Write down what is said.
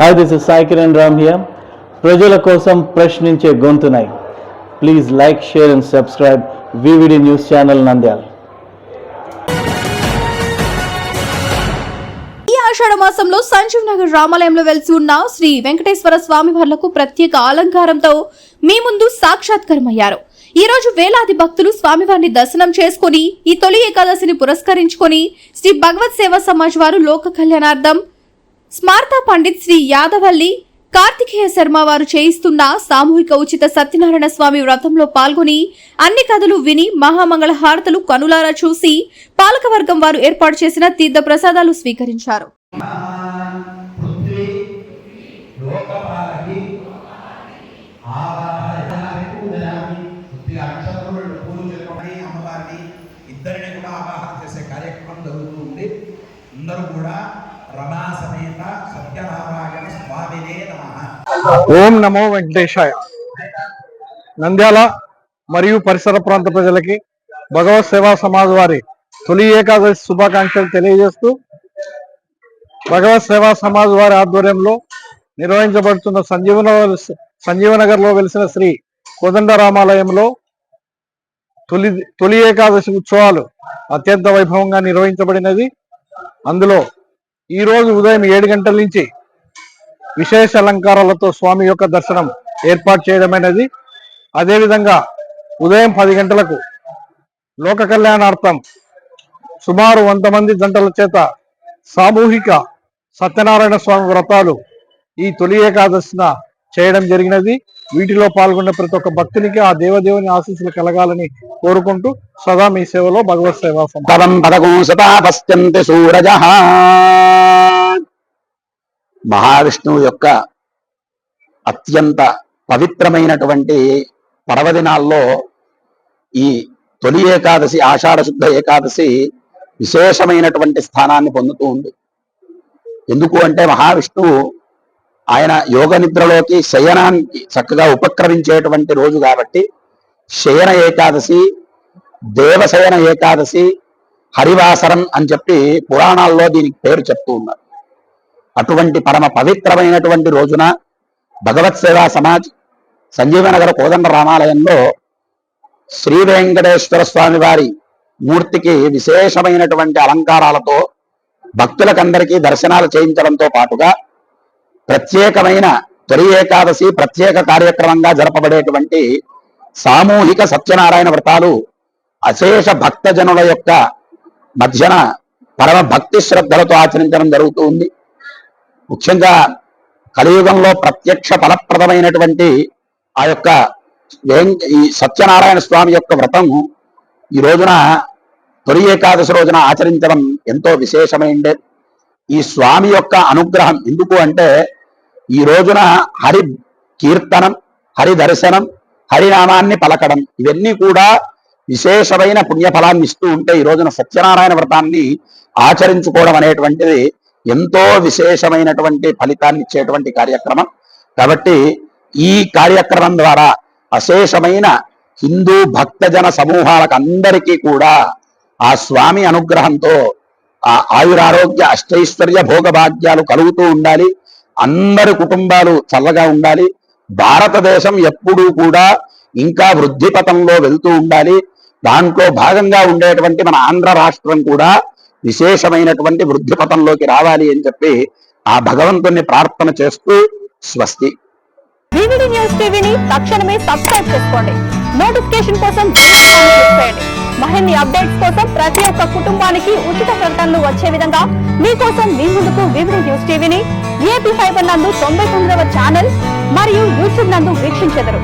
Hi, this is Sai Kiran Ram here. ప్రజల కోసం ప్రశ్నించే గొంతునై please like, share and subscribe VVD news channel Nandyal. ఈ ఆషాఢ మాసంలో సంజీవ్ నగర్ రామాలయంలో వెలిసి ఉన్న శ్రీ వెంకటేశ్వర స్వామి వార్లకు ప్రత్యేక అలంకారంతో మీ ముందు సాక్షాత్కారమయ్యారు. ఈ రోజు వేలాది భక్తులు స్వామివారిని దర్శనం చేసుకుని ఈ తొలి ఏకాదశిని పురస్కరించుకొని శ్రీ భగవత్ సేవా సమాజ్ వారు లోక కళ్యాణార్థం స్మార్త పండిత్ శ్రీ యాదవల్లి కార్తికేయ శర్మ వారు చేయిస్తున్న సామూహిక ఉచిత సత్యనారాయణ స్వామి వ్రతంలో పాల్గొని అన్ని కథలు విని మహామంగళ హారతలు కనులారా చూసి పాలకవర్గం వారు ఏర్పాటు చేసిన తీర్థ ప్రసాదాలు స్వీకరించారు. ఓం నమో వెంకటేశాయ. నంద్యాల మరియు పరిసర ప్రాంత ప్రజలకి భగవత్ సేవా సమాజ్ వారి తొలి ఏకాదశి శుభాకాంక్షలు తెలియజేస్తూ, భగవత్ సేవా సమాజ్ వారి ఆధ్వర్యంలో నిర్వహించబడుతున్న సంజీవనగర్ లో వెలిసిన శ్రీ కోదండ రామాలయంలో తొలి ఏకాదశి ఉత్సవాలు అత్యంత వైభవంగా నిర్వహించబడినది. అందులో ఈ రోజు ఉదయం 7 గంటల నుంచి విశేష అలంకారాలతో స్వామి యొక్క దర్శనం ఏర్పాటు చేయడమైనది. అదేవిధంగా ఉదయం 10 గంటలకు లోక కళ్యాణార్థం సుమారు 100 మంది జంటల చేత సామూహిక సత్యనారాయణ స్వామి వ్రతాలు ఈ తొలి ఏకాదశిన చేయడం జరిగినది. వీటిలో పాల్గొన్న ప్రతి ఒక్క భక్తునికి ఆ దేవదేవుని ఆశీస్సులు కలగాలని కోరుకుంటూ సదా మీ సేవలో భగవత్ సేవా సూరజ. మహావిష్ణువు యొక్క అత్యంత పవిత్రమైనటువంటి పర్వదినాల్లో ఈ తొలి ఏకాదశి, ఆషాఢ శుద్ధ ఏకాదశి విశేషమైనటువంటి స్థానాన్ని పొందుతూ ఉంది. ఎందుకు అంటే మహావిష్ణువు ఆయన యోగ నిద్రలోకి శయనానికి చక్కగా ఉపక్రమించేటువంటి రోజు కాబట్టి శయన ఏకాదశి, దేవశయన ఏకాదశి, హరివాసరం అని చెప్పి పురాణాల్లో దీనికి పేరు చెప్తూ ఉన్నారు. అటువంటి పరమ పవిత్రమైనటువంటి రోజున భగవత్ సేవా సమాజ్ సంజీవనగర్ కోదండ రామాలయంలో శ్రీ వెంకటేశ్వర స్వామి వారి మూర్తికి విశేషమైనటువంటి అలంకారాలతో భక్తులకందరికీ దర్శనాలు చేయించడంతో పాటుగా ప్రత్యేకమైన తొలి ఏకాదశి ప్రత్యేక కార్యక్రమంగా జరపబడేటువంటి సామూహిక సత్యనారాయణ వ్రతాలు అశేష భక్తజనుల యొక్క మధ్యన పరమ భక్తి శ్రద్ధలతో ఆచరించడం జరుగుతూ ఉంది. ముఖ్యంగా కలియుగంలో ప్రత్యక్ష ఫలప్రదమైనటువంటి ఆ యొక్క ఈ సత్యనారాయణ స్వామి యొక్క వ్రతం ఈ రోజున తొలి ఏకాదశి రోజున ఆచరించడం ఎంతో విశేషమైందే. ఈ స్వామి యొక్క అనుగ్రహం ఎందుకు అంటే ఈ రోజున హరి కీర్తనం, హరి దర్శనం, హరినామాన్ని పలకడం ఇవన్నీ కూడా విశేషమైన పుణ్యఫలాన్ని ఇస్తూ ఉంటే ఈ రోజున సత్యనారాయణ వ్రతాన్ని ఆచరించుకోవడం అనేటువంటిది ఎంతో విశేషమైనటువంటి ఫలితాన్ని ఇచ్చేటువంటి కార్యక్రమం. కాబట్టి ఈ కార్యక్రమం ద్వారా అశేషమైన హిందూ భక్తజన సమూహాలకు అందరికీ కూడా ఆ స్వామి అనుగ్రహంతో ఆ ఆయురారోగ్య అష్టైశ్వర్య భోగభాగ్యాలు కలుగుతూ ఉండాలి. అందరి కుటుంబాలు చల్లగా ఉండాలి. భారతదేశం ఎప్పుడూ కూడా ఇంకా వృద్ధి పథంలో వెళ్తూ ఉండాలి. దాంట్లో భాగంగా ఉండేటువంటి మన ఆంధ్ర రాష్ట్రం కూడా విశేషమైనటువంటి వృద్ధి పథంలోకి రావాలి అని చెప్పి ఆ భగవంతుని ప్రార్థన చేస్తూ స్వస్తి. వివిడి న్యూస్ టీవీని తక్షణమే సబ్స్క్రైబ్ చేసుకోండి. నోటిఫికేషన్ కోసం బెల్ ఐకాన్ క్లిక్ చేయండి. మరిన్ని అప్డేట్స్ కోసం ప్రతి ఒక్క కుటుంబానికి ఉచిత ప్రకటనలు వచ్చే విధంగా మీకోసం మీ ముందుకు వివిడి న్యూస్ టీవీని ఏపీ ఫైబర్ నందు 99వ ఛానల్ మరియు యూట్యూబ్ నందు వీక్షించెదరు.